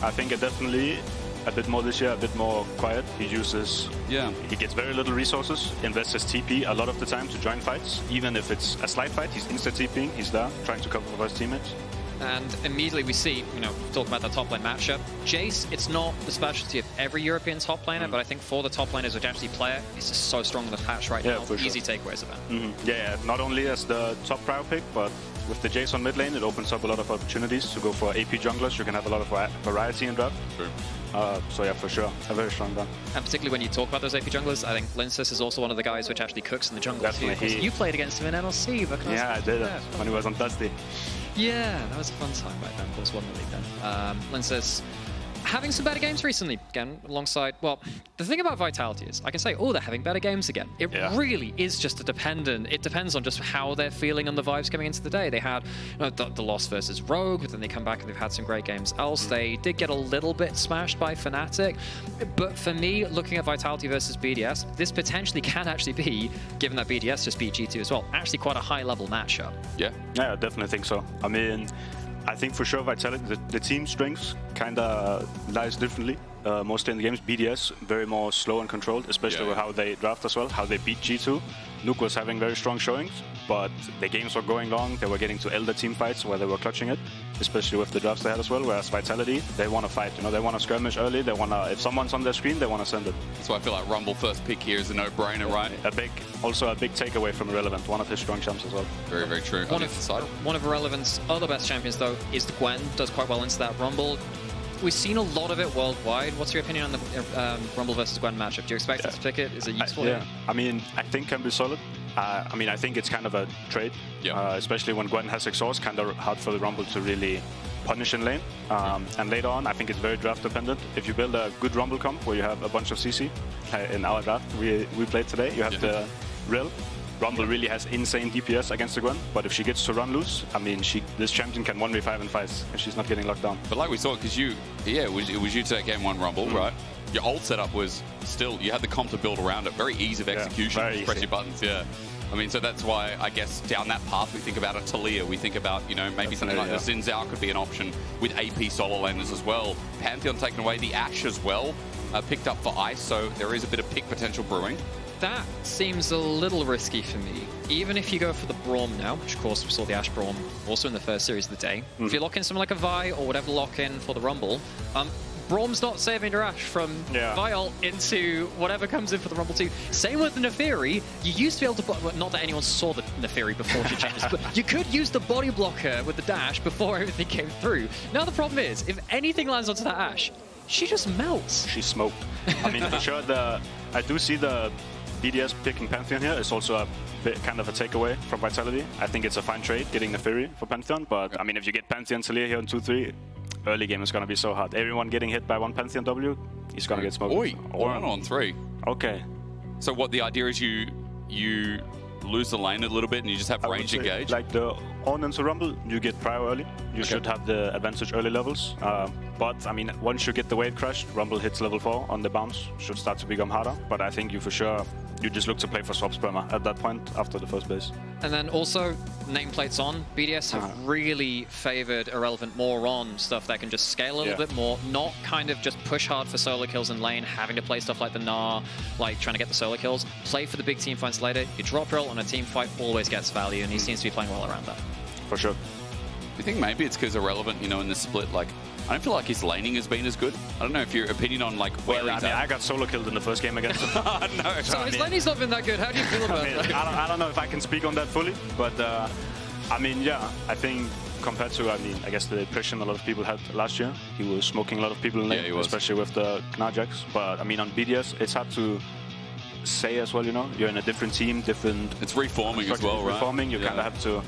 I think it definitely a bit more this year, a bit more quiet. He uses, he gets very little resources, invests his TP a lot of the time to join fights. Even if it's a slight fight, he's insta-TPing, he's there, trying to cover for his teammates. And immediately we see, talking about the top lane matchup, Jace, it's not the specialty of every European top laner, but I think for the top laners which actually play it, it's just so strong in the patch right now. Easy takeaways of it. Yeah, not only as the top prio pick, but with the Jace on mid lane, it opens up a lot of opportunities to go for AP junglers. You can have a lot of variety in draft. So yeah, for sure, a very strong gun. And particularly when you talk about those AP junglers, I think Lyncas is also one of the guys which actually cooks in the jungle too. You played against him in NLC, but I did it when he was on Dusty. Yeah, that was a fun time back then. Of course, won the league then. Lyncas having some better games recently, again, alongside, well, the thing about Vitality is, I can say, oh, they're having better games again. It really is just it depends on just how they're feeling and the vibes coming into the day. They had the loss versus Rogue, but then they come back and they've had some great games else. They did get a little bit smashed by Fnatic, but for me, looking at Vitality versus BDS, this potentially can actually be, given that BDS just beat G2 as well, actually quite a high-level matchup. Yeah, I definitely think so. I mean, I think for sure Vitality, the team strengths kind of lies differently. Mostly in the games, BDS very more slow and controlled, especially with how they draft as well, how they beat G2. Nuke was having very strong showings, but the games were going long. They were getting to elder team fights where they were clutching it, especially with the drafts they had as well. Whereas Vitality, they want to fight. They want to skirmish early. They want to, if someone's on their screen, they want to send it. That's why I feel like Rumble first pick here is a no-brainer, right? Also a big takeaway from Irrelevant, one of his strong champs as well. Very, very true. One of Irrelevant's other best champions, though, is the Gwen. Does quite well into that Rumble. We've seen a lot of it worldwide. What's your opinion on the Rumble versus Gwen matchup? Do you expect us to pick it? Is it useful? I mean, I think can be solid. I mean, I think it's kind of a trade, especially when Gwen has exhaust, kind of hard for the Rumble to really punish in lane. And later on, I think it's very draft dependent. If you build a good Rumble comp where you have a bunch of CC, in our draft we played today, you have the Rill. Rumble really has insane DPS against the Gwen, but if she gets to run loose, I mean, this champion can 1v5 in fights, and she's not getting locked down. But like we saw, because it was you take game 1 Rumble, right? Your old setup was still, you had the comp to build around it. Very easy of execution, just press your buttons, I mean, so that's why, I guess, down that path, we think about a Taliyah, we think about, maybe something like the Xin Zhao could be an option with AP solo laners as well. Pantheon taken away, the Ashe as well, picked up for Ice, so there is a bit of pick potential brewing. That seems a little risky for me. Even if you go for the Braum now, which of course we saw the Ashe Braum also in the first series of the day. If you lock in something like a Vi or whatever lock in for the Rumble, Braum's not saving your Ashe from Vial into whatever comes in for the Rumble too. Same with the Naafiri. You used to be able to, not that anyone saw the Naafiri before she changes, but you could use the body blocker with the dash before everything came through. Now the problem is, if anything lands onto that Ashe, she just melts. She's smoked. I mean, for sure, I do see the BDS picking Pantheon here is also a bit kind of a takeaway from Vitality. I think it's a fine trade getting Naafiri for Pantheon, but I mean, if you get Pantheon Taliyah here on 2-3, early game is going to be so hard. Everyone getting hit by one Pantheon W, he's going to get smoked. Ornn on 3. Okay. So what the idea is you lose the lane a little bit and you just have range engage? Like the Ornn into Rumble, you get prio early. You should have the advantage early levels. But I mean, once you get the wave crushed, Rumble hits level 4 on the bounce, should start to become harder. But I think you for sure, you just look to play for swap spammer at that point after the first base. And then also, nameplates on, BDS have really favored Irrelevant more on stuff that can just scale a little bit more, not kind of just push hard for solo kills in lane, having to play stuff like the Gnar, like trying to get the solo kills. Play for the big team fights later. You drop Rill on a team fight, always gets value, and he seems to be playing well around that. For sure. Do you think maybe it's because Irrelevant, in the split, like, I don't feel like his laning has been as good. I don't know if your opinion on like where he's at. I got solo killed in the first game against him. No. So his laning's not been that good. How do you feel about that? I don't know if I can speak on that fully, but I mean, I think compared to, I guess the impression a lot of people had last year, he was smoking a lot of people in lane, especially with the Gnar Jacks. But I mean, on BDS, it's hard to say as well, you're in a different team, different... It's reforming as well, right? Reforming, you kind of have to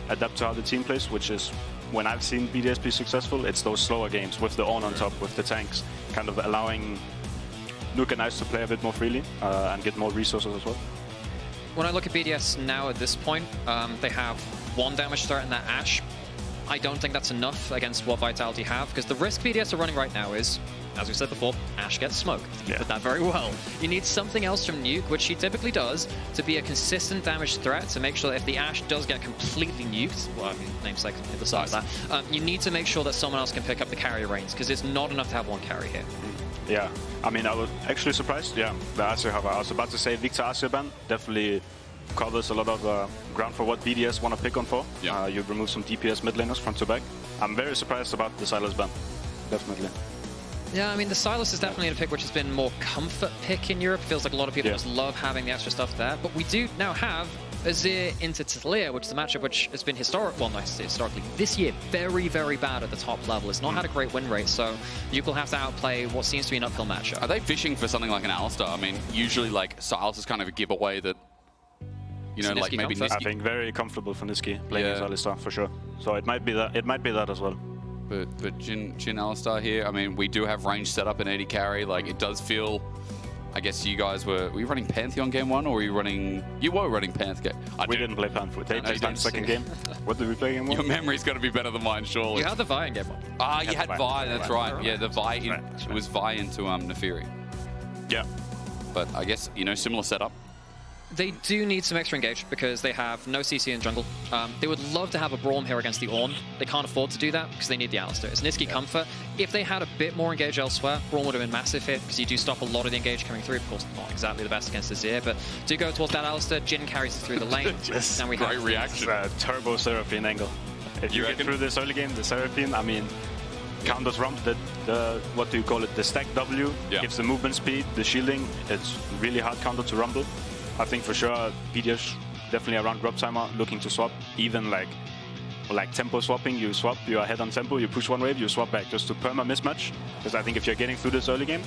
adapt to how the team plays, which is, when I've seen BDS be successful, it's those slower games with the Ornn on top, with the tanks, kind of allowing Nuke and Ice to play a bit more freely and get more resources as well. When I look at BDS now at this point, they have 1 damage start in that Ashe. I don't think that's enough against what Vitality have, because the risk BDS are running right now is, as we said before, Ashe gets smoked. You put that very well. You need something else from Nuke, which she typically does, to be a consistent damage threat, to make sure that if the Ashe does get completely nuked, well, I mean, namesake at the side of that, you need to make sure that someone else can pick up the carry reins, because it's not enough to have one carry here. Yeah, I mean, I was actually surprised. Yeah, the Azir have. I was about to say Victor Azir ban definitely covers a lot of ground for what BDS want to pick on for. Yeah. You remove some DPS mid laners front to back. I'm very surprised about the Sylas ban, definitely. Yeah, I mean, the Sylas is definitely a pick which has been more comfort pick in Europe. Feels like a lot of people just love having the extra stuff there. But we do now have Azir into Taliyah, which is a matchup which has been historically this year very, very bad at the top level. It's not had a great win rate, so you will have to outplay what seems to be an uphill matchup. Are they fishing for something like an Alistar? I mean, usually like Sylas is kind of a giveaway that, you know, like maybe Nisqy. I think very comfortable for Nisqy playing as Alistar for sure. So it might be that. It might be that as well. But Jhin Alistar here. I mean, we do have range set up in AD carry. Like it does feel. I guess you guys were you running Pantheon game 1 or were you running? You were running Pantheon. We didn't play Pantheon. They played second game. What did we play game 1? Your memory's got to be better than mine, surely. You had the Vi in game 1. Ah, you had Vi. That's right. Yeah, the Vi. It was Vi into Naafiri. Yeah. But I guess similar setup. They do need some extra engage because they have no CC in jungle. They would love to have a Braum here against the Ornn. They can't afford to do that because they need the Alistar. It's Nisqy comfort. If they had a bit more engage elsewhere, Braum would have been massive here because you do stop a lot of the engage coming through. Of course, not exactly the best against Azir, but do go towards that Alistar. Jhin carries it through the lane. Now we have great reaction. Turbo Seraphine angle. If you get through this early game, the Seraphine, I mean, counters rump, the what do you call it? The stack W gives the movement speed, the shielding. It's really hard counter to rumble. I think for sure BDS definitely around drop timer looking to swap, even like tempo swapping. You swap, you are ahead on tempo, you push one wave, you swap back just to perma mismatch. Because I think if you're getting through this early game,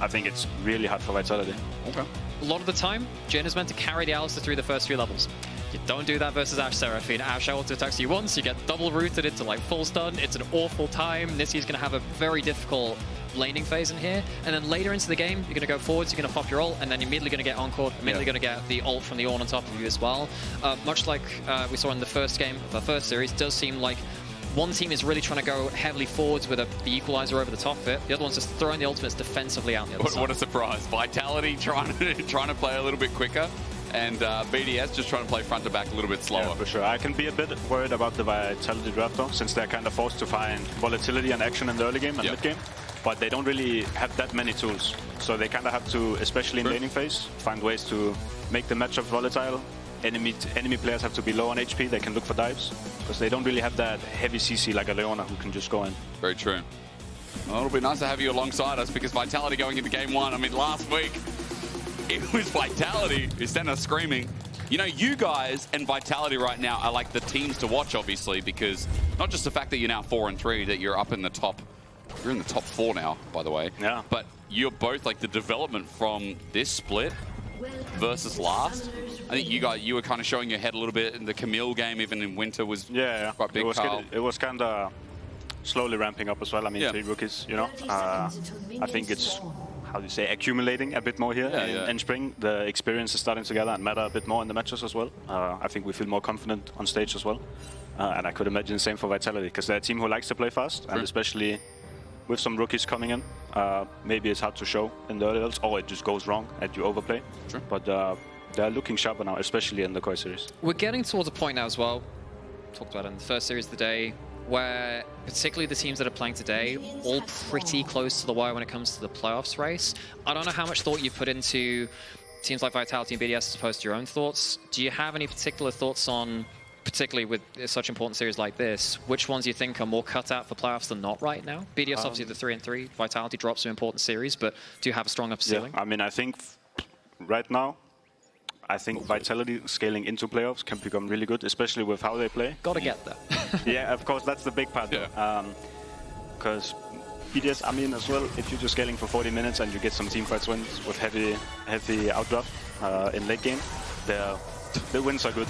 I think it's really hard for Vitality. Okay. A lot of the time, Jhin is meant to carry the Alistar through the first 3 levels. You don't do that versus Ashe Seraphine. Ashe auto attacks you once, you get double rooted into like full stun. It's an awful time. Nisqy's going to have a very difficult laning phase in here, and then later into the game, you're going to go forwards, you're going to pop your ult, and then you're immediately going to get encored, immediately going to get the ult from the Ornn on top of you as well. Much like we saw in the first game of the first series, it does seem like one team is really trying to go heavily forwards with the equalizer over the top of it. The other one's just throwing the ultimates defensively out the other side. What a surprise. Vitality trying to play a little bit quicker, and BDS just trying to play front to back a little bit slower. Yeah, for sure. I can be a bit worried about the Vitality draft though, since they're kind of forced to find volatility and action in the early game and mid game. But they don't really have that many tools. So they kind of have to, especially in laning phase, find ways to make the matchup volatile. Enemy players have to be low on HP. They can look for dives because they don't really have that heavy CC like a Leona who can just go in. Very true. Well, it'll be nice to have you alongside us because Vitality going into game 1. I mean, last week, it was Vitality who sent us screaming. You know, you guys and Vitality right now are like the teams to watch, obviously, because not just the fact that you're now 4-3, that you're up in the top. You're in the top 4 now, by the way. Yeah. But you're both like the development from this split versus last. I think you were kind of showing your head a little bit in the Camille game, even in winter was quite big. It was kind of slowly ramping up as well. I mean, 3 rookies, you know. I think it's, how do you say, accumulating a bit more here in spring. The experience is starting to gather and matter a bit more in the matches as well. I think we feel more confident on stage as well. And I could imagine the same for Vitality, because they're a team who likes to play fast, and especially with some rookies coming in, maybe it's hard to show in the early levels, or it just goes wrong and you overplay. But they're looking sharper now, especially in the Koi series. We're getting towards a point now as well, talked about it in the first series of the day, where particularly the teams that are playing today, all pretty close to the wire when it comes to the playoffs race. I don't know how much thought you put into teams like Vitality and BDS as opposed to your own thoughts. Do you have any particular thoughts on, particularly with such important series like this, which ones you think are more cut out for playoffs than not right now? BDS obviously the 3-3, Vitality drops to important series, but do you have a strong upper ceiling? I mean, I think right now, I think Vitality scaling into playoffs can become really good, especially with how they play. Gotta get there. Yeah, of course, that's the big part. Because BDS, I mean, as well, if you're just scaling for 40 minutes and you get some teamfights wins with heavy outdraft in late game, the wins are good.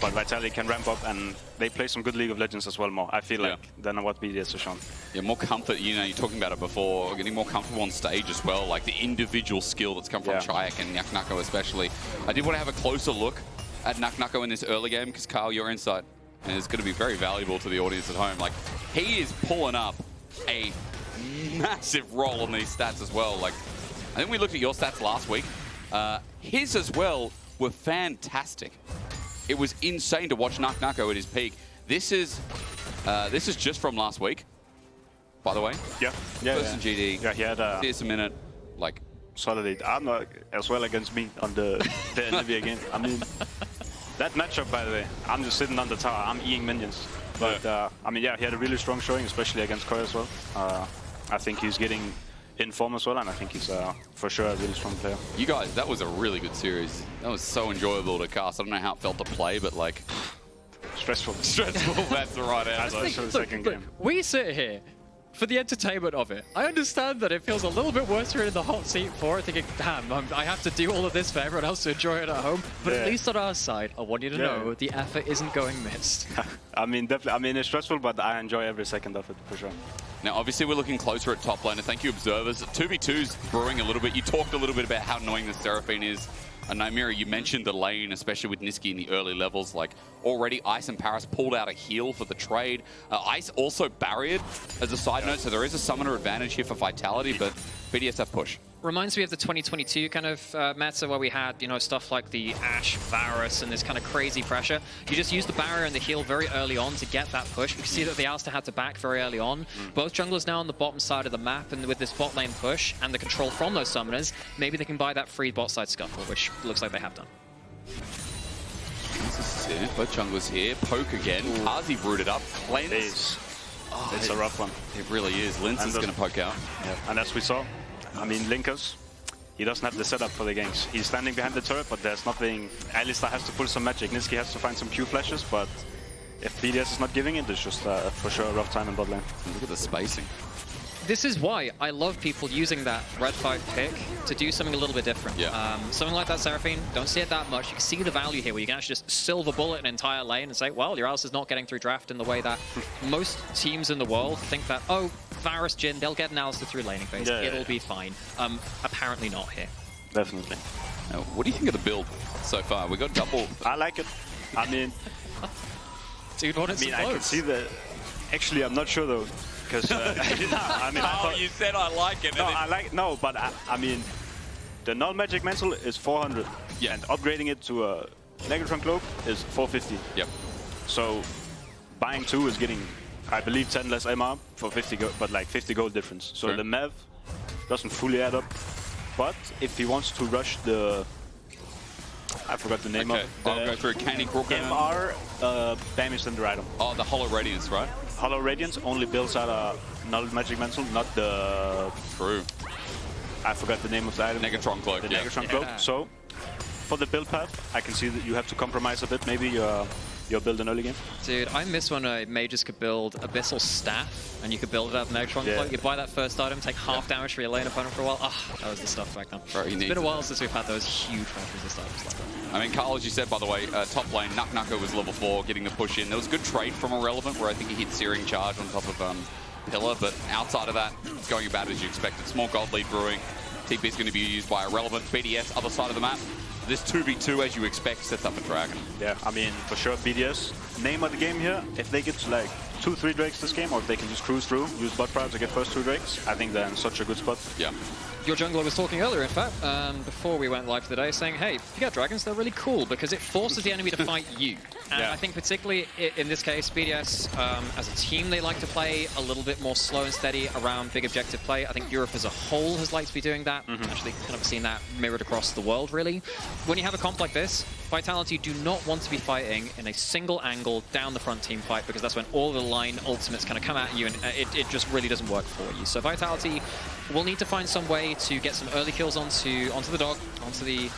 But Vitality can ramp up, and they play some good League of Legends as well more, I feel like, than what BDS has shown. Yeah, more comfort, you know, you're talking about it before, getting more comfortable on stage as well, like the individual skill that's come from Czajek and Nako especially. I did want to have a closer look at Nako in this early game, because Carl, your insight. and it's going to be very valuable to the audience at home. Like, he is pulling up a massive role on these stats as well. Like, I think we looked at your stats last week. His as well were fantastic. It was insane to watch Nako at his peak. This is just from last week, by the way. Yeah. First in GD. Yeah, he had a minute, like, solid armor as well against me on the LEC game. I mean, that matchup, by the way, I'm just sitting on the tower, I'm eating minions. But I mean, yeah, he had a really strong showing, especially against Koi as well. I think he's getting in form as well, and I think he's for sure a really strong player. You guys, that was a really good series. That was so enjoyable to cast. I don't know how it felt to play, but like, stressful. Stressful, that's the right answer. That's the second game. We sit here for the entertainment of it. I understand that it feels a little bit worse you're in the hot seat for it, thinking, damn, I have to do all of this for everyone else to enjoy it at home. But at least on our side, I want you to know the effort isn't going missed. I mean, definitely. I mean, it's stressful, but I enjoy every second of it, for sure. Now, obviously, we're looking closer at top lane, and thank you, observers. 2v2's brewing a little bit. You talked a little bit about how annoying the Seraphine is. And Nymaera, you mentioned the lane, especially with Nisqy in the early levels. Like, already Ice and Parus pulled out a heal for the trade. Ice also barriered as a side note, so there is a summoner advantage here for Vitality, but BDSF push. Reminds me of the 2022 kind of meta where we had, you know, stuff like the Ashe, Varus, and this kind of crazy pressure. You just use the barrier and the heal very early on to get that push. You can see that the Alistar had to back very early on. Both junglers now on the bottom side of the map, and with this bot lane push and the control from those summoners, maybe they can buy that free bot side scuffle, which looks like they have done. This is it. Both junglers here. Poke again. Carzzy rooted up. Cleanse. Oh, it's a rough one. It really is. Lyncas is going to poke out. Yeah. And as we saw, I mean, Lyncas, he doesn't have the setup for the ganks. He's standing behind the turret, but there's nothing. Alistar has to pull some magic. Nisqy has to find some Q flashes, but if BDS is not giving it, it's just for sure a rough time in bot lane. Look at the spacing. This is why I love people using that red 5 pick to do something a little bit different. Yeah. Something like that Seraphine, don't see it that much. You can see the value here where you can actually just silver bullet an entire lane and say, well, your Alistar's not getting through draft in the way that most teams in the world think that, oh, Varus, Jhin, they'll get an Alistar through laning phase. It'll be fine. Apparently not here. Definitely. Now, what do you think of the build so far? We got double. I like it. I mean, dude, what is I can see the. Actually, I'm not sure though. Because I mean, you said I like it. No, I like but I mean, the null magic mantle is 400. Yeah. And upgrading it to a Negatron cloak is 450. Yep. So buying 2 is getting, I believe, 10 less MR for 50 gold, but like 50 gold difference. So the Mav doesn't fully add up. But if he wants to rush the, I forgot the name of it. I'll go through Candy Crook. MR damage under item. Oh, the Hollow Radiance, right? Hollow Radiance only builds out a null magic mantle, not the. True. I forgot the name of the item. Negatron cloak. The Negatron cloak. So for the build path, I can see that you have to compromise a bit. Maybe your build in early game. Dude, I miss when mages could build Abyssal Staff and you could build it out of Negatron cloak. You buy that first item, take half damage for your lane opponent for a while. Ah, that was the stuff back then. Bro, it's been a while since we've had those huge resist items like that. I mean, Carl, as you said, by the way, top lane, Nako was level 4, getting the push in. There was a good trade from Irrelevant where I think he hit Searing Charge on top of Pillar, but outside of that, it's going about as you expected. Small gold lead brewing. TP is going to be used by Irrelevant. BDS, other side of the map. This 2v2, as you expect, sets up a dragon. Yeah, I mean, for sure, BDS. Name of the game here, if they get to like 2-3 drakes this game, or if they can just cruise through, use bot power to get first 2 drakes, I think they're in such a good spot. Yeah. Your jungler was talking earlier, in fact, before we went live today, saying, hey, if you get dragons, they're really cool because it forces the enemy to fight you. And I think particularly in this case, BDS, as a team, they like to play a little bit more slow and steady around big objective play. I think Europe as a whole has liked to be doing that. Actually, kind of seen that mirrored across the world, really. When you have a comp like this, Vitality do not want to be fighting in a single angle down the front team fight because that's when all the line ultimates kind of come at you and it just really doesn't work for you. So Vitality will need to find some way to get some early kills onto the dog, onto the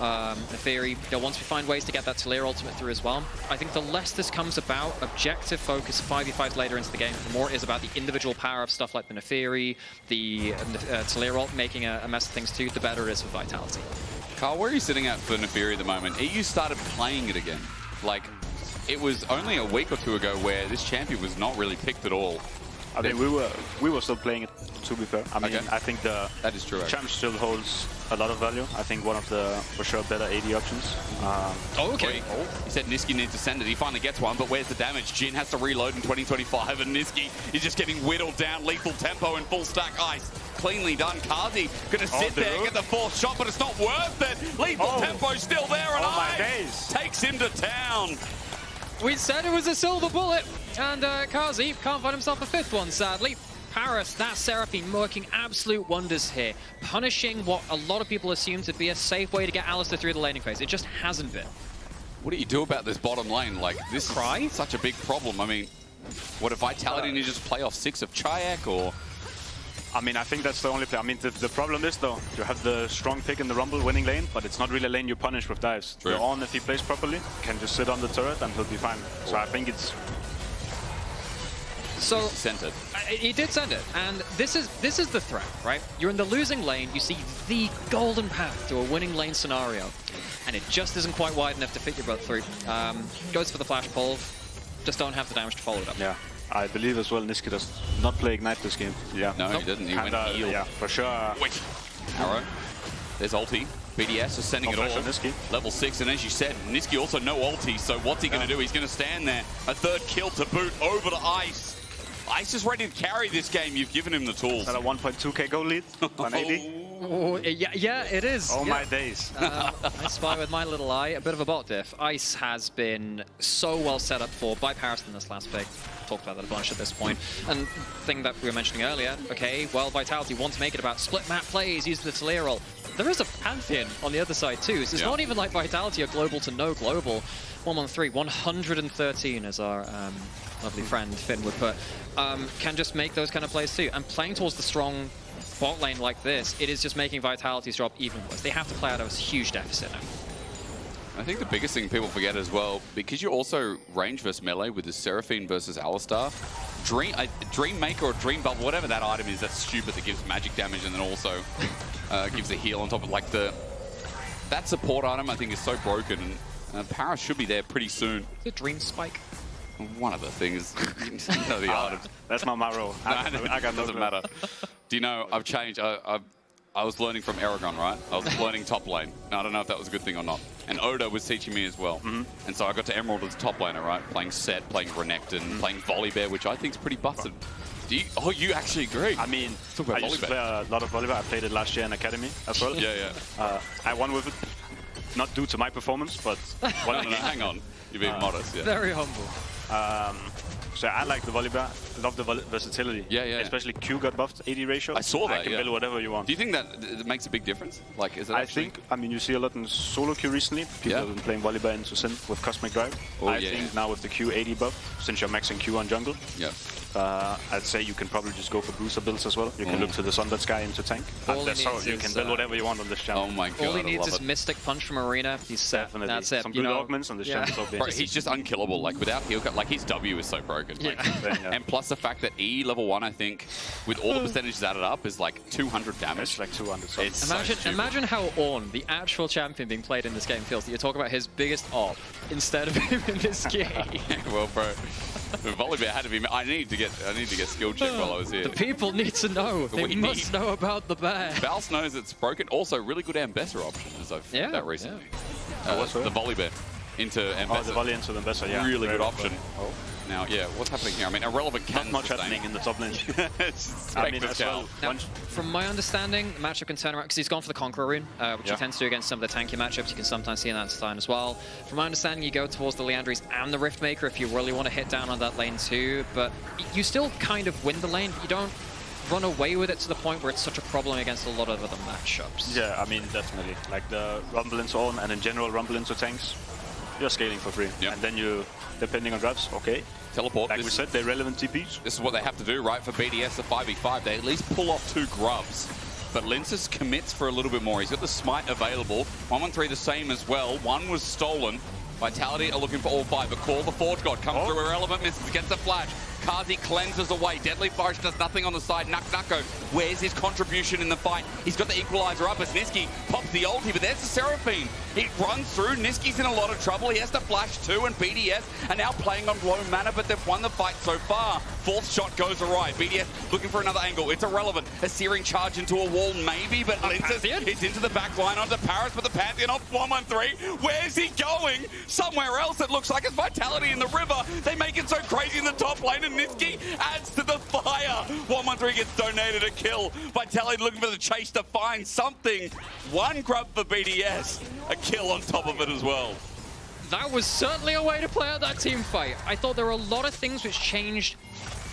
Naafiri. They'll want to find ways to get that Taliyah ultimate through as well. I think the less this comes about objective focus 5v5s later into the game, the more it is about the individual power of stuff like the Naafiri, the Taliyah ult making a mess of things too, the better it is for Vitality. Carl, where are you sitting at for Naafiri at the moment? EU started playing it again. Like, it was only a week or two ago where this champion was not really picked at all. I mean, we were still playing it, to be fair. I mean, I think that is true. champ still holds a lot of value. I think one of the, for sure, better AD options. Okay. He said Nisqy needs to send it. He finally gets one, but where's the damage? Jhin has to reload in 2025, and Nisqy is just getting whittled down. Lethal tempo and full stack ice. Cleanly done. Carzzy gonna sit there, get the fourth shot, but it's not worth it. Lethal tempo still there, and ice takes him to town. We said it was a silver bullet, and Carzzy can't find himself a fifth one, sadly. Parus, that Seraphine, working absolute wonders here, punishing what a lot of people assumed to be a safe way to get Alistar through the laning phase. It just hasn't been. What do you do about this bottom lane? Like, this is such a big problem. I mean, what if Vitality need to just play off 6 of Czajek, or...? I mean, I think that's the only play. I mean, the problem is, though, you have the strong pick in the Rumble winning lane, but it's not really a lane you punish with dives. Your Ornn, if he plays properly, can just sit on the turret and he'll be fine. So I think it's... So sent it. He did send it, and this is the threat, right? You're in the losing lane, you see the golden path to a winning lane scenario, and it just isn't quite wide enough to fit your butt through. Goes for the flash pull, just don't have the damage to follow it up. Yeah, I believe as well Nisqy does not play Ignite this game. Yeah. No, he didn't. He went heal. Yeah, for sure. Wait. Arrow. There's ulti. BDS is sending it all. Level 6, and as you said, Nisqy also no ulti, so what's he going to do? He's going to stand there. A third kill to boot over to Ice. Ice is ready to carry this game. You've given him the tools. Is that a 1.2k goal lead? 180? Oh, yeah, it is. Oh, my days. I spy with my little eye. A bit of a bot diff. Ice has been so well set up for by Parus in this last pick. Talked about that a bunch at this point. And thing that we were mentioning earlier, okay, well, Vitality want to make it about split map plays, use the Taliyah roll. There is a Pantheon on the other side too, so it's not even like Vitality are global to no global. 113, 113 as our lovely friend Finn would put, can just make those kind of plays too. And playing towards the strong bot lane like this, it is just making Vitality's job even worse. They have to play out of a huge deficit now. I think the biggest thing people forget as well, because you're also range versus melee with the Seraphine versus Alistar, Dream Maker or Dream Bubble, whatever that item is, that's stupid, that gives magic damage and then also gives a heal on top of like that support item I think is so broken, and Parus should be there pretty soon. The Dream Spike. One of the things, you know the items. That's not my role. I got doesn't matter. Do you know, I've changed, I was learning from Aragon, right? I was learning top lane. Now, I don't know if that was a good thing or not. And Oda was teaching me as well. And so I got to Emerald as a top laner, right? Playing Set, playing Renekton, playing Volibear, which I think is pretty busted. Do you, you actually agree? I mean, I used to play a lot of Volibear. I played it last year in Academy as well. Yeah. I won with it, not due to my performance, but... no, hang on. You're being modest, yeah. Very humble. So I like the Volibear, love the versatility. Yeah. Especially Q got buffed, AD ratio. I saw that, I can build whatever you want. Do you think that it makes a big difference? Like, is it I think, I mean, you see a lot in solo queue recently. People have been playing Volibear into Sin with Cosmic Drive. I think now with the Q 80 buff, since you're maxing Q on jungle, I'd say you can probably just go for booster builds as well. You can look to the Sundered Sky into tank. That's how you can build whatever you want on this channel. Oh my god, all he needs is Mystic Punch from Arena. He's set. Definitely. That's it. Some good augments on this channel. Bro, he's just unkillable. Like, without heal cut, like, his W is so broken. And plus the fact that E level 1, I think, with all the percentages added up, is like 200 damage. It's like 200. Imagine how Ornn, the actual champion being played in this game, feels that you talk about his biggest op instead of him in this game. Well, bro, Volibear had to be. I need to get skill check while I was here. The people need to know. They must know about the bear. Valse knows it's broken. Also, really good Ambassador option, as I've found out recently. The Volibear into Ambassador. Oh, the volley into the Ambassador, yeah. Really good option. Now, what's happening here? I mean, Irrelevant can not much happening in the top lane. I mean, as well. Now, from my understanding, the matchup can turn around, because he's gone for the Conqueror rune, which he tends to do against some of the tanky matchups. You can sometimes see in that line as well. From my understanding, you go towards the Liandry's and the Riftmaker if you really want to hit down on that lane too, but you still kind of win the lane, but you don't run away with it to the point where it's such a problem against a lot of other matchups. Yeah, I mean, definitely. Like the Rumble into Ornn and in general Rumble into tanks, you're scaling for free. And then you, depending on drafts, teleport. Like we said, they're relevant TPs. This is what they have to do, right? For BDS, the 5v5, they at least pull off 2 grubs. But Lyncas commits for a little bit more. He's got the Smite available. 113 the same as well. 1 was stolen. Vitality are looking for all 5, but Call the Forge God comes through. Irrelevant misses against the flash. Carzzy cleanses away. Deadly Flourish does nothing on the side. Nako, where's his contribution in the fight? He's got the equalizer up as Nisqy pops the ulti, but there's the Seraphine. It runs through. Nisqy's in a lot of trouble. He has to flash too, and BDS are now playing on low mana, but they've won the fight so far. Fourth shot goes awry. BDS looking for another angle. It's irrelevant. A searing charge into a wall, maybe, but Lyncas is into the back line onto Parus, but the Pantheon off 1-1-3. Where's he going? Somewhere else. It looks like it's Vitality in the river. They make it so crazy in the top lane, and Nisqy adds to the fire. 1-1-3 gets donated a kill. Vitality looking for the chase to find something. One grub for BDS. A kill on top of it as well. That was certainly a way to play out that team fight. I thought there were a lot of things which changed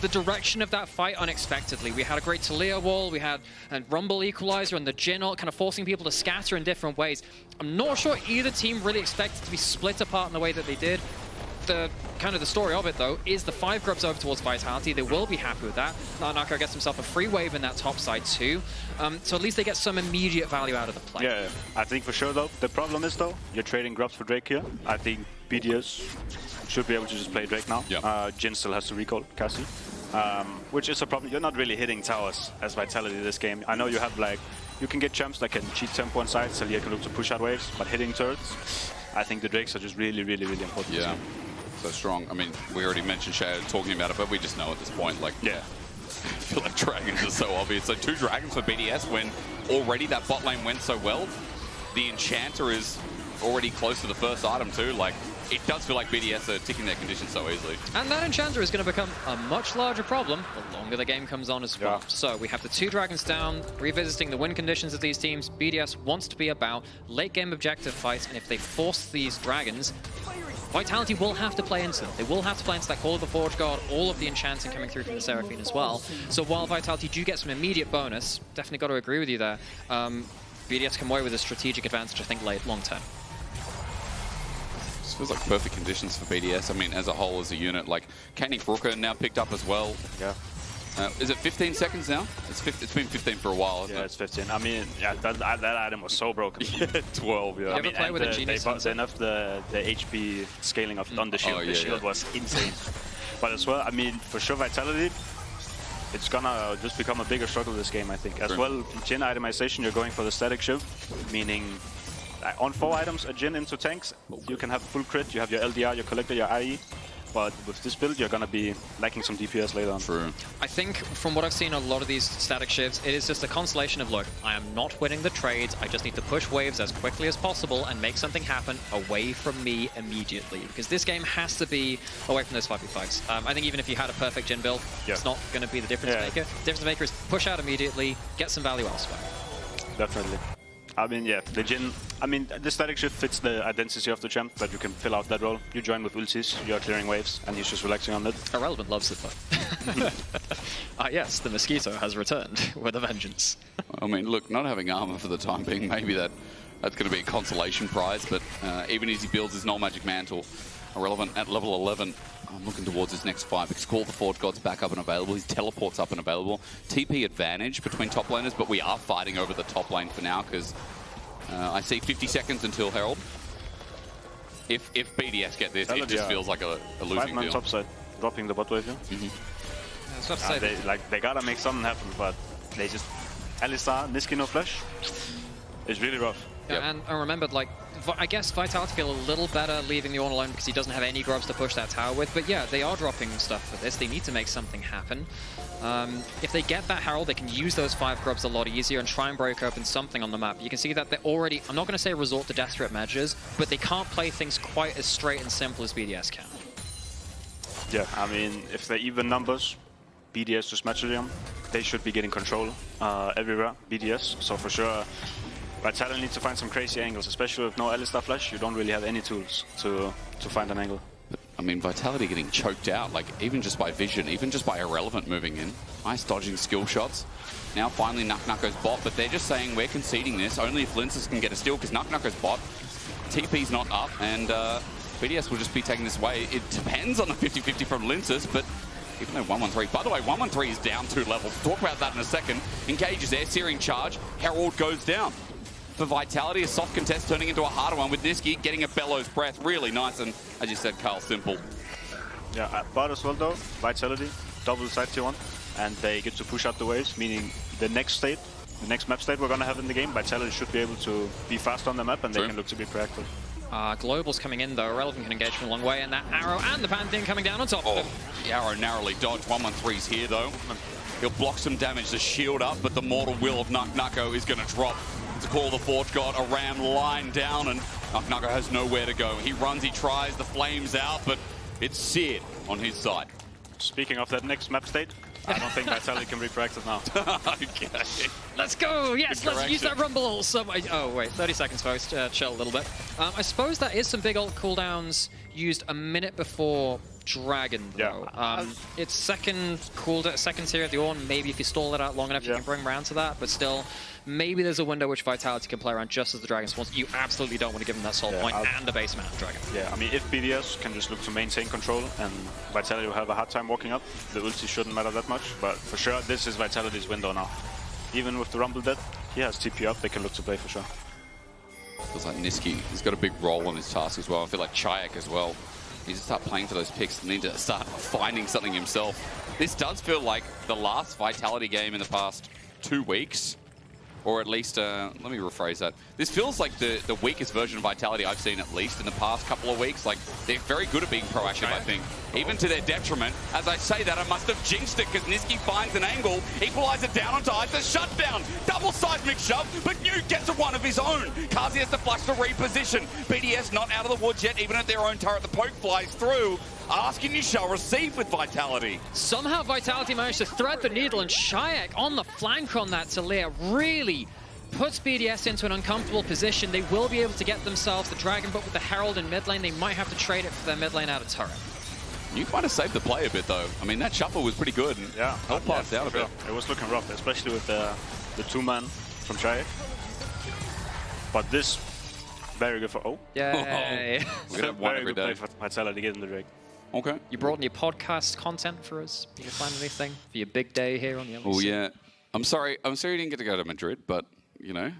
the direction of that fight unexpectedly. We had a great Taliyah wall, we had a Rumble equalizer, and the Jhin ult kind of forcing people to scatter in different ways. I'm not sure either team really expected to be split apart in the way that they did. The kind of the story of it, though, is the 5 grubs over towards Vitality. They will be happy with that. Nako gets himself a free wave in that top side too. So at least they get some immediate value out of the play. Yeah, I think for sure, though, the problem is, though, you're trading grubs for Drake here. I think BDS should be able to just play Drake now. Yep. Jhin still has to recall Carzzy, which is a problem. You're not really hitting towers as Vitality this game. I know you have, like, you can get champs that can cheat tempo on sides, Taliyah can look to push out waves, but hitting turrets, I think the Drakes are just really, really, really important. Yeah. So strong. I mean, we already mentioned Shay talking about it, but we just know at this point, like, yeah, I feel like dragons are so obvious. So 2 dragons for BDS when already that bot lane went so well. The Enchanter is already close to the first item too. Like, it does feel like BDS are ticking their conditions so easily. And that Enchanter is going to become a much larger problem the longer the game comes on as well. Yeah. So we have the 2 dragons down, revisiting the win conditions of these teams. BDS wants to be about late game objective fights, and if they force these dragons, Vitality will have to play into them. They will have to play into that Call of the Forge God, all of the enchanting coming through from the Seraphine as well. So while Vitality do get some immediate bonus, definitely got to agree with you there, BDS come away with a strategic advantage, I think, late, long term. This feels like perfect conditions for BDS. I mean, as a whole, as a unit, like, Kanik Rooker now picked up as well. Yeah. Is it 15 seconds now? It's been 15 for a while, hasn't Yeah, it? it's 15. I mean, yeah, that item was so broken. 12, yeah. You ever play with a Genius? They nerfed the HP scaling on the shield. The shield was insane. But as well, I mean, for sure, Vitality, it's gonna just become a bigger struggle this game, I think. As well, Jhin itemization, you're going for the static shift, meaning on 4 items, a Jhin into tanks, you can have full crit, you have your LDR, your Collector, your IE. But with this build, you're going to be lacking some DPS later on. True. I think from what I've seen a lot of these static shifts, it is just a constellation of, look, I am not winning the trades. I just need to push waves as quickly as possible and make something happen away from me immediately. Because this game has to be away from those 5v5s. I think even if you had a perfect Jhin build, it's not going to be the difference maker. The difference maker is push out immediately, get some value elsewhere. Definitely. I mean, yeah, the Jhin, I mean, the static shift fits the identity of the champ, that you can fill out that role. You join with ultis, you're clearing waves, and he's just relaxing on it. Irrelevant loves it, though. Yes, the Mosquito has returned with a vengeance. I mean, look, not having armor for the time being, maybe that's going to be a consolation prize, but even as he builds his Null Magic Mantle, irrelevant at level 11, I'm looking towards his next fight because Call of the Forge God's back up and available. His teleport's up and available. TP advantage between top laners, but we are fighting over the top lane for now because I see 50 seconds until Herald. If BDS get this, it just feels like a losing deal. Top side, dropping the bot wave here. I was about to say they gotta make something happen, but they just... Alistar, Nisqy no flash. It's really rough. Yeah, and remember, like, I guess Vitality feel a little better leaving the Ornn alone because he doesn't have any grubs to push that tower with. But yeah, they are dropping stuff for this. They need to make something happen. If they get that Herald, they can use those 5 grubs a lot easier and try and break open something on the map. You can see that they're already, I'm not going to say resort to desperate measures, but they can't play things quite as straight and simple as BDS can. Yeah, I mean, if they're even numbers, BDS just matches them. They should be getting control everywhere, BDS. So for sure, Vitality needs to find some crazy angles, especially with no Alistar flash. You don't really have any tools to find an angle. But, I mean, Vitality getting choked out, like, even just by vision, even just by Irrelevant moving in. Nice dodging skill shots. Now finally Nako's bot, but they're just saying we're conceding this only if Lyncas can get a steal, because Nako's bot, TP's not up, and BDS will just be taking this away. It depends on the 50-50 from Lyncas, but even though 1-1-3, by the way, 1-1-3 is down 2 levels. Talk about that in a second. Engage is there, searing charge, Herald goes down. For Vitality, a soft contest turning into a harder one with Nisqy getting a bellows breath. Really nice, and as you said, Carl, simple. Yeah, but as well though, Vitality, double side tier 1, and they get to push out the waves, meaning the next state, the next map state we're gonna have in the game, Vitality should be able to be fast on the map and they can look to be proactive. Global's coming in though, Relevant can engage from a long way, and that arrow and the Pantheon coming down on top of him. The arrow narrowly dodged. 113's here though. He'll block some damage to shield up, but the mortal will of Nako is gonna drop to call the Forge God. A ram line down, and Nako has nowhere to go. He runs, he tries, the flames out, but it's seared on his side. Speaking of that next map state, I don't think Vitality can be proactive now. Okay. Let's go! Yes, let's use that rumble some way. Oh, wait, 30 seconds, folks. Chill a little bit. I suppose that is some big ult cooldowns used a minute before Dragon, though. Yeah. It's second tier of the Ornn. Maybe if you stall it out long enough, you can bring round to that, but still, maybe there's a window which Vitality can play around just as the Dragon spawns. You absolutely don't want to give them that soul point and the base mana Dragon. Yeah, I mean, if BDS can just look to maintain control and Vitality will have a hard time walking up, the ulti shouldn't matter that much, but for sure, this is Vitality's window now. Even with the Rumble dead, he has TP up, they can look to play for sure. Feels like Nisqy, he's got a big role on his task as well. I feel like Czajek as well. He needs to start playing for those picks, need to start finding something himself. This does feel like the last Vitality game in the past 2 weeks. Or at least, let me rephrase that. This feels like the weakest version of Vitality I've seen, at least in the past couple of weeks. Like, they're very good at being proactive, I think. Even to their detriment. As I say that, I must have jinxed it, because Nisqy finds an angle, equalizer down onto Ice, a shutdown, double seismic shove, but Nuke gets a one of his own. Carzzy has to flash to reposition. BDS not out of the woods yet, even at their own turret. The poke flies through. Ask and you shall receive with Vitality. Somehow Vitality managed to thread the needle, and Czajek on the flank on that Taliyah really puts BDS into an uncomfortable position. They will be able to get themselves the Dragon, but with the Herald in mid lane, they might have to trade it for their mid lane out of turret. You might have saved the play a bit though. I mean, that shuffle was pretty good. And helped pass down a bit. It was looking rough, especially with the 2-man from Czajek. But this, very good for... Oh. Yay. We're gonna have one every day. Play for Vitality getting the Drake. Okay. You brought in your podcast content for us. You can find anything for your big day here on the LEC? Oh yeah. I'm sorry you didn't get to go to Madrid, but you know,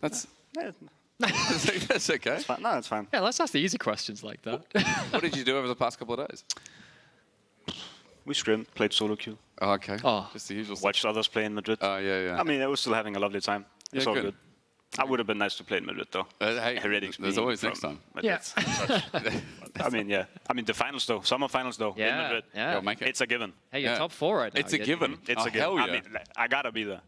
that's that's okay. It's fine. No, it's fine. Yeah, let's ask the easy questions like that. What did you do over the past couple of days? We scrimmed, played solo queue. Oh, okay. Oh. Just the usual stuff. Watched others play in Madrid. Oh, yeah. I mean, I was still having a lovely time. It's all good. I would have been nice to play in Madrid, though. Hey, Heretics there's always next time. Madrid, I mean, yeah. I mean, the finals, though. Summer finals, though. In Madrid. Yeah. You'll make it. It's a given. Hey, you're top 4 right now. It's a given. It's a given. Hell yeah. I mean, I gotta be there.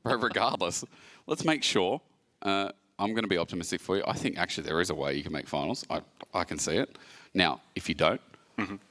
But regardless, let's make sure. I'm going to be optimistic for you. I think actually there is a way you can make finals. I can see it. Now, if you don't,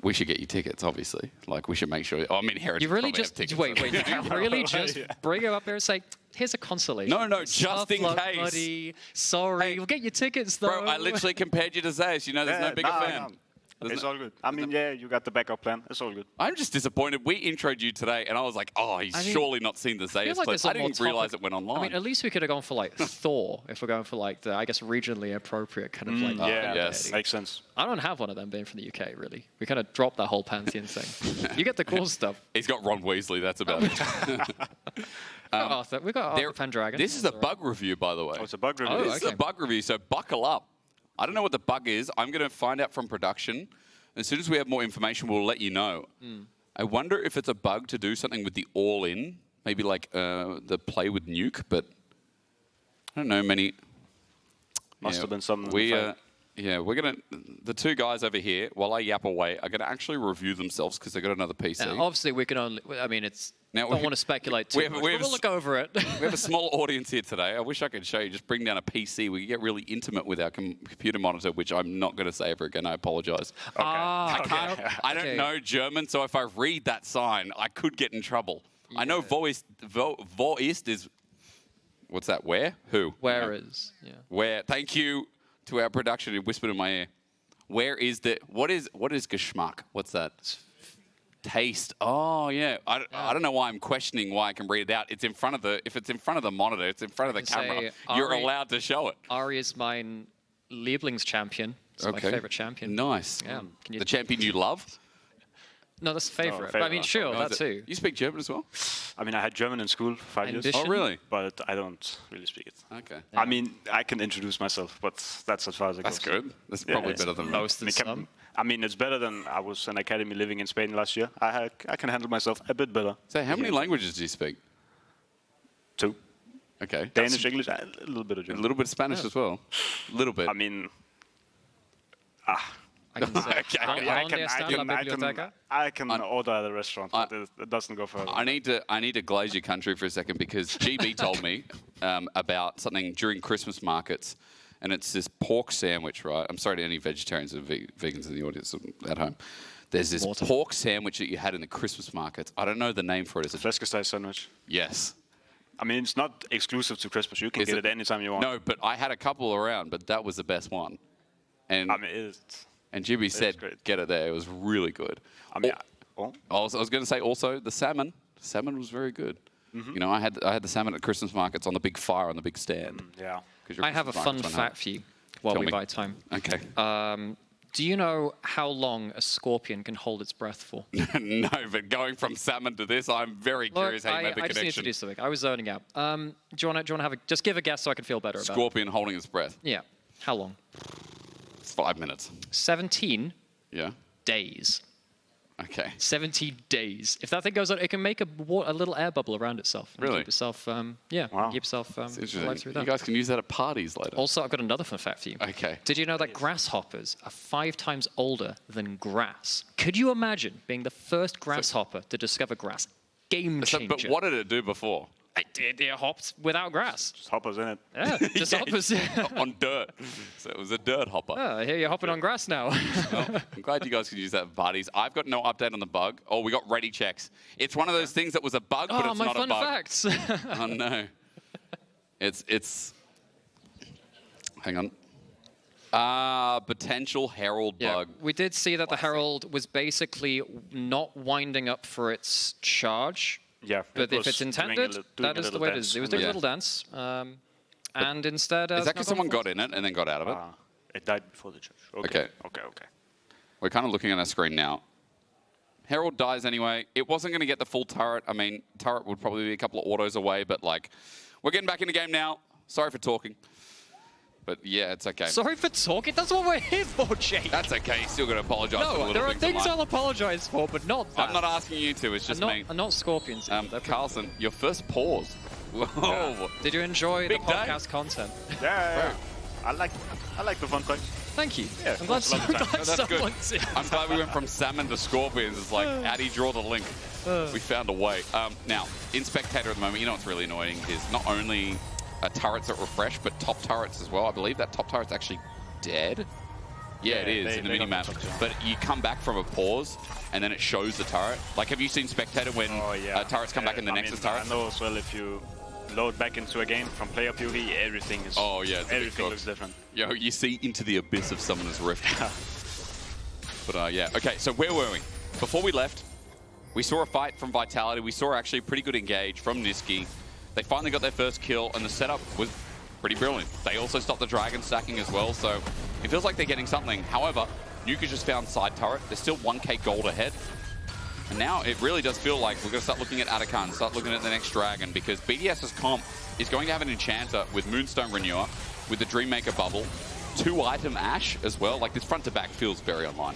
we should get you tickets, obviously. Like, we should make sure... Oh, I mean, Heritage You really probably just... have tickets. Wait. You really just bring him up there and say, here's a consolation. No, just in case. Buddy. Sorry, we'll get your tickets, though. Bro, I literally compared you to Zayas. You know, there's no bigger fan. It's all good. I mean, yeah, you got the backup plan. It's all good. I'm just disappointed. We introed you today, and I was like, oh, he's surely not seen the Zayas clip. I didn't realize it went online. I mean, at least we could have gone for, like, Thor, if we're going for, like, the, I guess, regionally appropriate kind of, like... yes, makes sense. I don't have one of them being from the UK, really. We kind of dropped that whole Pantheon thing. You get the cool stuff. He's got Ron Weasley, that's about it. Arthur. We've got Arthur Pendragon. This is a bug review, by the way. Oh, it's a bug review. This is a bug review, so buckle up. I don't know what the bug is. I'm going to find out from production. As soon as we have more information, we'll let you know. I wonder if it's a bug to do something with the all-in, maybe like the play with Nuke, but I don't know many. Must have been something. We're gonna. The two guys over here, while I yap away, are gonna actually review themselves because they got another PC. Now, obviously, we can only. I mean, it's. Now, don't want to speculate too much, but we'll look over it. We have a small audience here today. I wish I could show you. Just bring down a PC. We can get really intimate with our computer monitor, which I'm not going to say ever again. I apologize. Okay. I don't know German, so if I read that sign, I could get in trouble. Yeah. I know wo ist is... What's that? Where? Who? Where is? Yeah. Where? Thank you to our production who whispered in my ear. Where is the... What is Geschmack? What's that? Taste. Oh, yeah. I don't know why I'm questioning why I can read it out. It's in front of the... If it's in front of the monitor, it's in front of the camera. You're allowed to show it. Ari is mein Lieblingschampion. It's my favorite champion. Nice. Yeah. The champion you love? No, that's favorite. Oh, But I mean, sure, Oh, that too. You speak German as well? I mean, I had German in school for 5 years. Ambition? Oh, really? But I don't really speak it. Okay. Yeah. I mean, I can introduce myself, but that's as far as it That's goes. good. That's probably it's better than most I and mean, some. I mean, it's better than I was in academy living in Spain last year. I can handle myself a bit better. So how many languages do you speak? 2. Okay. Danish, English, a little bit of A German. little bit of Spanish as well. A little bit. I mean, I can say. Okay. ¿Dónde está la biblioteca? I can order at a restaurant, but it doesn't go further. I need to glaze your country for a second because GB told me about something during Christmas markets, and it's this pork sandwich, right? I'm sorry to any vegetarians and vegans in the audience at home. There's this pork sandwich that you had in the Christmas markets. I don't know the name for it. Is it? FLICKR sandwich. Yes. I mean, it's not exclusive to Christmas. You can get it anytime you want. No, but I had a couple around, but that was the best one. And I mean, and GB said, great. get it there. It was really good. I mean, I was going to say also the salmon. Salmon was very good. You know, I had the salmon at Christmas markets on the big fire on the big stand. yeah. I have a fun fact for you while we buy time. Okay. Do you know how long a scorpion can hold its breath for? No, but going from salmon to this, I'm very curious how you made the I just need to connection. do something. I was zoning out. Do you want to have just give a guess so I can feel better about it? Scorpion holding its breath. Yeah. How long? 5 minutes. 17 Yeah. days. Okay. 70 days. If that thing goes on, it can make a little air bubble around itself. And Really? Keep itself, Wow. keep itself alive Interesting. through You that. guys can use that at parties later. Also, I've got another fun fact for you. Okay. Did you know that grasshoppers are 5 times older than grass? Could you imagine being the first grasshopper to discover grass? Game changer. But what did it do before? It hopped without grass. Just hoppers in it. Yeah, just hoppers. On dirt. So it was a dirt hopper. Oh, I hear you're hopping on grass now. Well, I'm glad you guys could use that at parties. I've got no update on the bug. Oh, we got ready checks. It's one of those things that was a bug, but it's my not a fun bug. facts. Oh no. It's hang on. Potential Herald bug. We did see that the Herald was basically not winding up for its charge. Yeah. But if it's intended, that is the way it is. It was doing a Yeah. little dance. And instead... Is that because someone got in it and then got out of it? It died before the charge. Okay. Okay. We're kind of looking at our screen now. Herald dies anyway. It wasn't going to get the full turret. I mean, turret would probably be a couple of autos away, but like, we're getting back in the game now. Sorry for talking. But yeah, it's okay. Sorry for talking. That's what we're here for, Jake. That's okay. Still got to apologize for the No, little there are things in things life. I'll apologize for, but not that. I'm not asking you to. It's just me. And not scorpions. Carlson, your first pause. Whoa. Did you enjoy Big the day. podcast content? Yeah. I like the fun facts. Thank you. Yeah, I'm glad lots of time. That's good. someone did. I'm glad we went from salmon to scorpions. It's like, how do you draw the link? We found a way. Now, in Spectator at the moment, you know what's really annoying is not only turrets that refresh, but top turrets as well. I believe that top turret's actually dead. Yeah, it is in the mini-map. But you come back from a pause, and then it shows the turret. Like, have you seen Spectator when turrets come back in the Nexus turret? I know as well if you load back into a game from player POV, everything is... Oh, yeah. Everything looks different. Yo, you see into the abyss of Summoner's Rift. But yeah. Okay, so where were we? Before we left, we saw a fight from Vitality. We saw actually a pretty good engage from Nisqy. They finally got their first kill, and the setup was pretty brilliant. They also stopped the dragon stacking as well, so it feels like they're getting something. However, Nuka just found side turret. They're still 1k gold ahead. And now it really does feel like we're going to start looking at Atakan, start looking at the next dragon, because BDS's comp is going to have an enchanter with Moonstone Renewer, with the Dreammaker bubble, 2-item Ashe as well. Like, this front to back feels very online.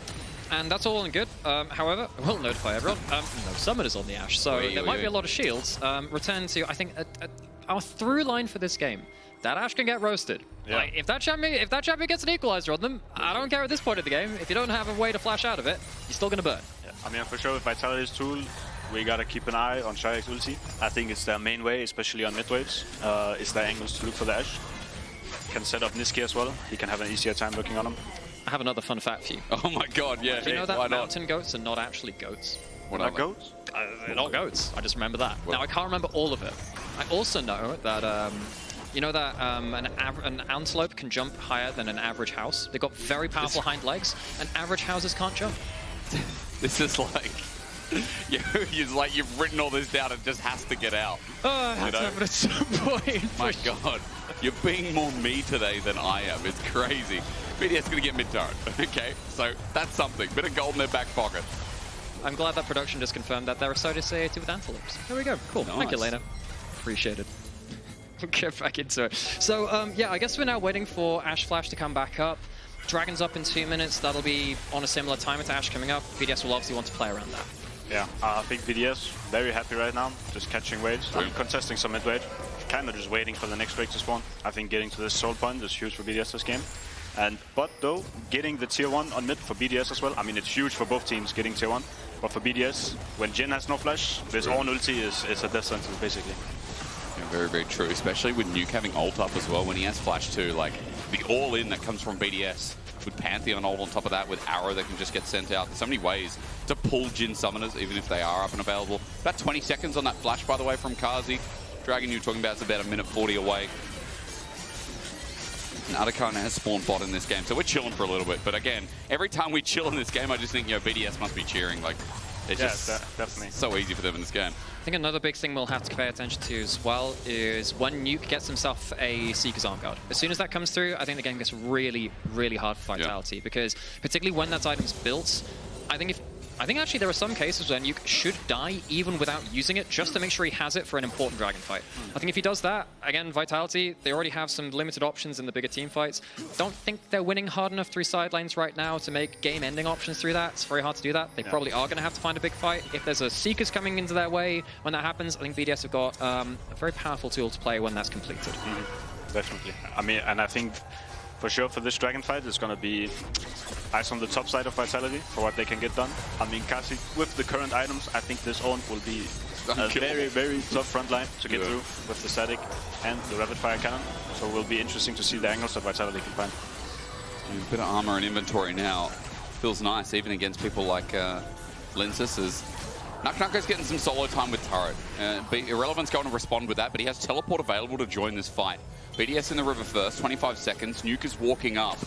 And that's all and good. However, I will notify everyone, no summoners on the Ashe, so there might be a lot of shields. Return to, I think, our through line for this game. That Ashe can get roasted. Yeah. Like, if that champion gets an equalizer on them, I don't care at this point of the game. If you don't have a way to flash out of it, you're still going to burn. Yeah. I mean, for sure, with Vitality's tool, we gotta keep an eye on Czajek's ulti. I think it's their main way, especially on mid waves. Is their angles to look for the Ashe. Can set up Nisqy as well. He can have an easier time working on him. I have another fun fact for you. Oh my god, yeah. Do you know that mountain goats are not actually goats? What are goats? They're not goats. I just remember that. Now, I can't remember all of it. I also know that, you know that an antelope can jump higher than an average house? They've got very powerful hind legs, and average houses can't jump. This is like... you've written all this down, it just has to get out. Oh, it has to happen at some point. My god, you're being more me today than I am. It's crazy. BDS gonna get mid turret. Okay, so that's something. Bit of gold in their back pocket. I'm glad that production just confirmed that they're so dissociated with antelopes. There we go. Cool. Nice. Thank you, Lena. Appreciate it. We'll get back into it. So, yeah, I guess we're now waiting for Ashe Flash to come back up. Dragon's up in 2 minutes. That'll be on a similar timer to Ashe coming up. BDS will obviously want to play around that. Yeah, I think BDS very happy right now, just catching waves. I'm contesting some mid wave, kind of just waiting for the next wave to spawn. I think getting to this soul point is huge for BDS this game. But though, getting the tier 1 on mid for BDS as well, I mean, it's huge for both teams getting tier 1. But for BDS, when Jhin has no flash, this Ornn ulti is a death sentence, basically. Yeah, very, very true, especially with Nuke having ult up as well. When he has flash too, like, the all-in that comes from BDS, with Pantheon ult on top of that, with Arrow that can just get sent out. There's so many ways to pull Jhin summoners, even if they are up and available. About 20 seconds on that flash, by the way, from Carzzy. Dragon you were talking about is about 1:40 away. And Otacon has spawned bot in this game, so we're chilling for a little bit. But again, every time we chill in this game, I just think, BDS must be cheering. Like, it's just definitely so easy for them in this game. I think another big thing we'll have to pay attention to as well is when Nuke gets himself a Seeker's Arm Guard. As soon as that comes through, I think the game gets really, really hard for Vitality, because particularly when that item's built, I think actually there are some cases where Nuke should die even without using it, just to make sure he has it for an important dragon fight. I think if he does that, again, Vitality, they already have some limited options in the bigger team fights. Don't think they're winning hard enough through side lanes right now to make game-ending options through that. It's very hard to do that. They probably are going to have to find a big fight. If there's a Seekers coming into their way when that happens, I think BDS have got a very powerful tool to play when that's completed. Definitely. I mean, and I think for sure for this dragon fight, it's going to be eyes on the top side of Vitality for what they can get done. I mean, Carzzy, with the current items, I think this Ornn will be a very, very tough front line to get through with the static and the rapid fire cannon. So it will be interesting to see the angles that Vitality can find. A bit of armor and inventory now. Feels nice, even against people like Lyncas. As Nako's getting some solo time with turret. Irrelevant's going to respond with that, but he has teleport available to join this fight. BDS in the river first, 25 seconds. Nuke is walking up.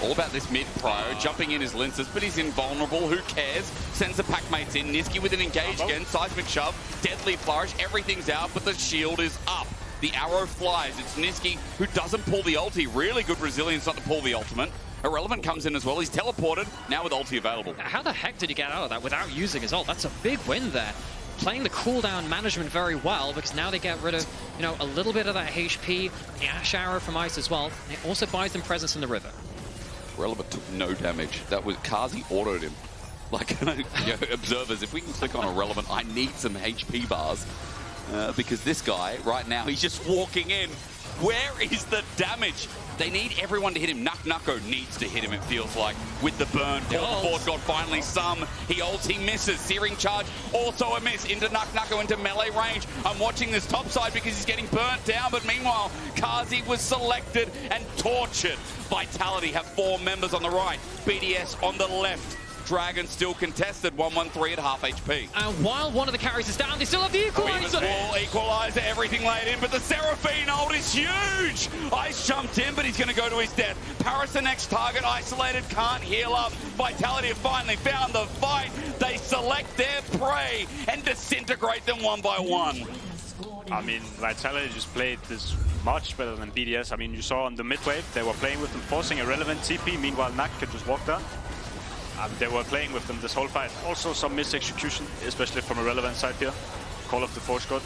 All about this mid-prio. Jumping in is Lyncas, but he's invulnerable. Who cares? Sends the pack mates in. Nisqy with an engage again. Seismic shove. Deadly flourish. Everything's out, but the shield is up. The arrow flies. It's Nisqy who doesn't pull the ulti. Really good resilience not to pull the ultimate. Irrelevant comes in as well. He's teleported. Now with ulti available. How the heck did he get out of that without using his ult? That's a big win there. Playing the cooldown management very well, because now they get rid of, a little bit of that HP. The Ashe Arrow from Ice as well. And it also buys them presence in the river. Irrelevant took no damage. That was Carzzy autoed him. Like, observers, if we can click on Irrelevant, I need some HP bars. Because this guy, right now, he's just walking in. Where is the damage? They need everyone to hit him. Nako needs to hit him, it feels like, with the burn. Forward God finally some. He ults, he misses. Searing charge, also a miss into Nako into melee range. I'm watching this top side because he's getting burnt down, but meanwhile, Carzzy was selected and tortured. Vitality have 4 members on the right. BDS on the left. Dragon still contested, 1-1-3 at half HP. And while one of the carries is down, they still have the equalizer. Equalizer, everything laid in, but the Seraphine ult is huge. Ice jumped in, but he's going to go to his death. Parus, the next target, isolated, can't heal up. Vitality have finally found the fight. They select their prey and disintegrate them one by one. I mean, Vitality just played this much better than BDS. I mean, you saw on the mid wave, they were playing with them, forcing Irrelevant TP. Meanwhile, Naak could just walk down. They were playing with them this whole fight. Also some mis-execution, especially from Irrelevant side here. Call of the Force God.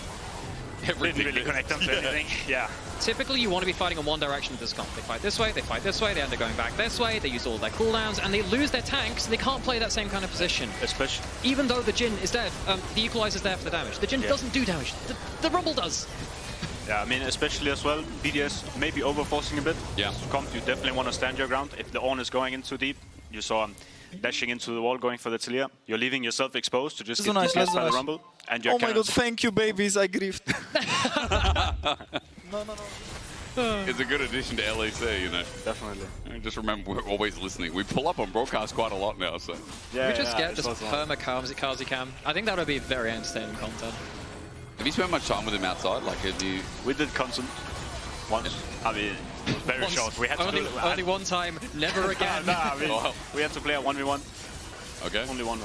Didn't really connect them to anything. Yeah. Typically, you want to be fighting in one direction with this comp. They fight this way, they end up going back this way, they use all their cooldowns, and they lose their tanks, they can't play that same kind of position. Especially. Even though the Jhin is dead, the equalizer's there for the damage. The Jhin doesn't do damage, the Rumble does. Yeah, I mean, especially as well, BDS maybe over-forcing a bit. Yeah. Comp, you definitely want to stand your ground. If the Ornn is going in too deep, you saw him dashing into the wall, going for the Taliyah. You're leaving yourself exposed to just get dismissed by the Rumble. And your oh my god, thank you, babies, I griefed. No. It's a good addition to LEC, Definitely. And just remember, we're always listening. We pull up on broadcast quite a lot now, so. Yeah, we just get perma Carzzy cam. I think that would be very entertaining content. Have you spent much time with him outside? Like, have you? We did consent once. I mean, it was very short. We had to only one time, never again. I mean, we had to play a 1v1. Okay. Only one.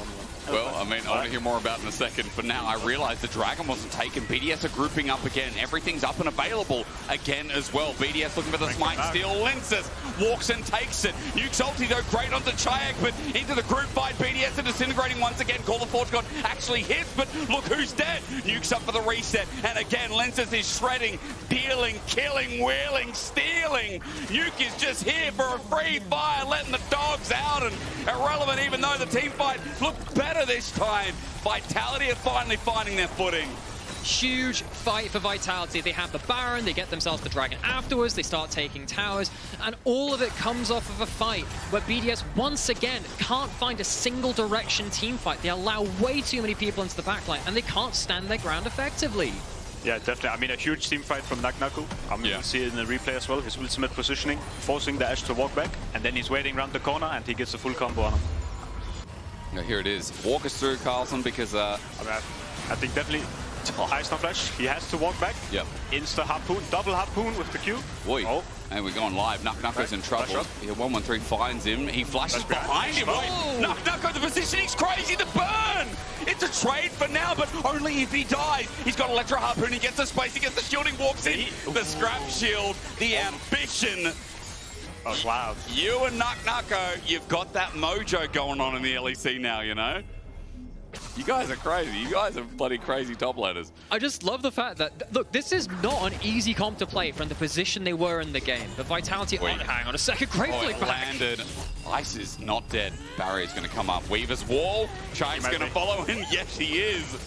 Well, I mean, I want to hear more about it in a second. For now, I realize the Dragon wasn't taken. BDS are grouping up again. Everything's up and available again as well. BDS looking for the smite steal. Lyncas walks and takes it. Nuke's ulti, though, great onto Czajek, but into the group fight. BDS are disintegrating once again. Call the Forge God actually hits, but look who's dead. Nuke's up for the reset. And again, Lyncas is shredding, dealing, killing, wheeling, stealing. Nuke is just here for a free fire, letting the dogs out, and irrelevant, even though the team fight looked better this time. Vitality are finally finding their footing. Huge fight for Vitality. They have the Baron, they get themselves the Dragon afterwards, they start taking towers, and all of it comes off of a fight where BDS once again can't find a single direction team fight. They allow way too many people into the backline, and they can't stand their ground effectively. Yeah, definitely. I mean, a huge team fight from Nako. You'll see it in the replay as well. His ultimate positioning, forcing the Ashe to walk back, and then he's waiting around the corner, and he gets a full combo on him. Now, here it is. Walk us through, Carlson, because... I think definitely Ice no Flash. He has to walk back. Yep. Insta harpoon, double harpoon with the Q. Oi. Oh. And we're going live. Nako's in trouble. Yeah, 113 finds him. He flashes behind him. Nako, the positioning's crazy. The burn! It's a trade for now, but only if he dies. He's got Electro Harpoon. He gets the space. He gets the shielding. Walks in. The scrap shield. The ambition. Oh, wow. You and Nako, you've got that mojo going on in the LEC now, you know? You guys are crazy. You guys are bloody crazy top ladders. I just love the fact that, look, this is not an easy comp to play from the position they were in the game. But Vitality, hang on a second, great flick back. Landed. Ice is not dead. Barrier's going to come up. Weaver's wall. Czajek's going to follow in. Yes, he is.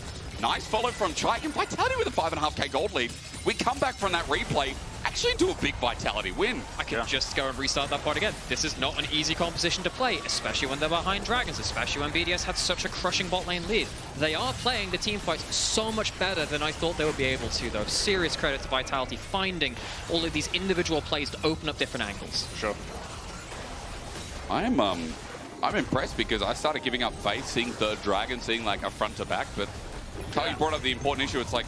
Nice follow from Czajek. And Vitality with a 5.5k gold lead. We come back from that replay actually into a big Vitality win. I can just go and restart that part again. This is not an easy composition to play, especially when they're behind Dragons, especially when BDS had such a crushing bot lane lead. They are playing the team fights so much better than I thought they would be able to, though. Serious credit to Vitality finding all of these individual plays to open up different angles. Sure. I'm impressed because I started giving up faith, seeing third Dragon, seeing like a front to back, but Taliyah brought up the important issue. It's like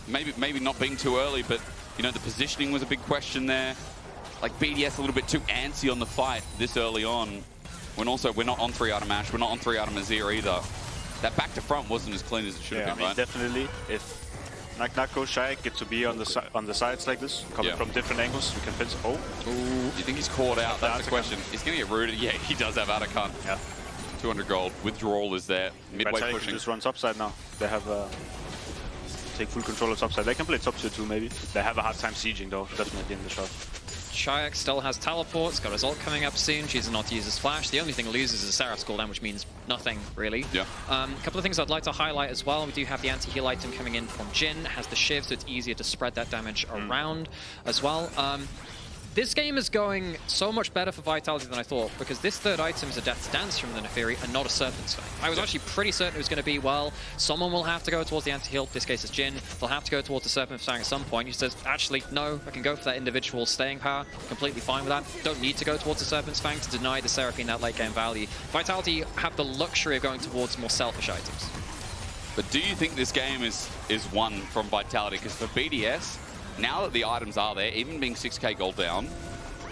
maybe not being too early, but you know, the positioning was a big question there. Like BDS a little bit too antsy on the fight this early on. When also we're not on 3-item Ashe, we're not on 3-item Azir either. That back to front wasn't as clean as it should have been, right? Definitely. If Nako, Czajek get to be on the sides like this, coming from different angles, we can pinch. Oh. Ooh. Do you think he's caught out? That's the question. He's going to get rooted. Yeah, he does have Atakan. Yeah. 200 gold. Withdrawal is there. Midway pushing. Just runs upside now. They have take full control of topside. They can play top tier 2 maybe. They have a hard time sieging though, definitely in the shot. Czajek still has teleports, got his ult coming up soon, choosing not to use his flash. The only thing he loses is a Seraph's cooldown, which means nothing, really. Yeah. A couple of things I'd like to highlight as well. We do have the anti-heal item coming in from Jhin, has the Shiv, so it's easier to spread that damage around as well. This game is going so much better for Vitality than I thought, because this third item is a Death's Dance from the Naafiri and not a Serpent's Fang. I was actually pretty certain it was going to be, well, someone will have to go towards the anti-heal, this case is Jhin, they'll have to go towards the Serpent's Fang at some point. He says, actually, no, I can go for that individual staying power, completely fine with that. Don't need to go towards the Serpent's Fang to deny the Seraphine that late game value. Vitality have the luxury of going towards more selfish items. But do you think this game is won from Vitality? Because for BDS, now that the items are there, even being 6k gold down,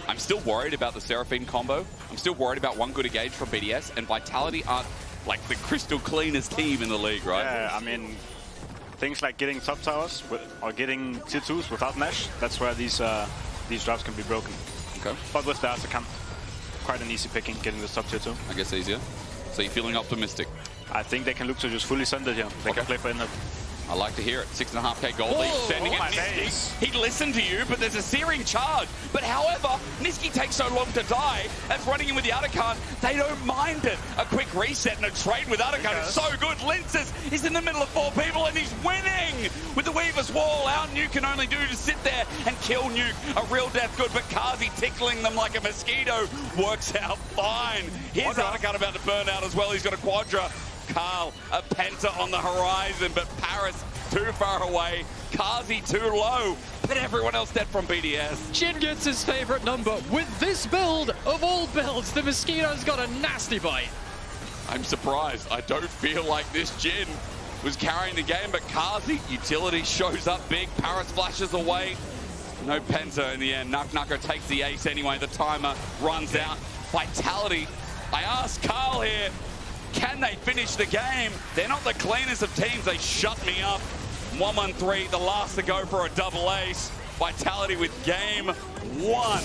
I'm still worried about the Seraphine combo. I'm still worried about one good engage from BDS, and Vitality aren't like the crystal cleanest team in the league, right? Yeah, I mean, things like getting top towers or getting tier 2s without Nash, that's where these drafts can be broken. Okay. But with the Atakan, quite an easy picking, getting this top tier 2. I guess easier. So you're feeling optimistic? I think they can look to just fully send it here. They can play for inner. I like to hear it. 6.5k gold lead. Sending it Nisqy. He'd listen to you, but there's a searing charge. But however, Nisqy takes so long to die, as running in with the Atakan, they don't mind it. A quick reset and a trade with Atakan is so good. Lyncas is in the middle of 4 people and he's winning! With the Weaver's wall, our Nuke can only do to sit there and kill Nuke. A real death good, but Carzzy tickling them like a mosquito works out fine. Here's Atakan about to burn out as well. He's got a Quadra. Carl, a Penta on the horizon, but Parus too far away. Carzzy too low, but everyone else dead from BDS. Jhin gets his favorite number. With this build, of all builds, the Mosquito's got a nasty bite. I'm surprised. I don't feel like this Jhin was carrying the game, but Carzzy, utility shows up big. Parus flashes away. No Penta in the end. Nako takes the ace anyway. The timer runs out. Vitality. I asked Carl here, Can they finish the game? They're not the cleanest of teams. They shut me up. 1-1-3, the last to go for a double ace. Vitality with game 1.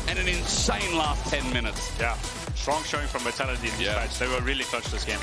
And an insane last 10 minutes. Yeah, strong showing from Vitality in this match. They were really clutch this game.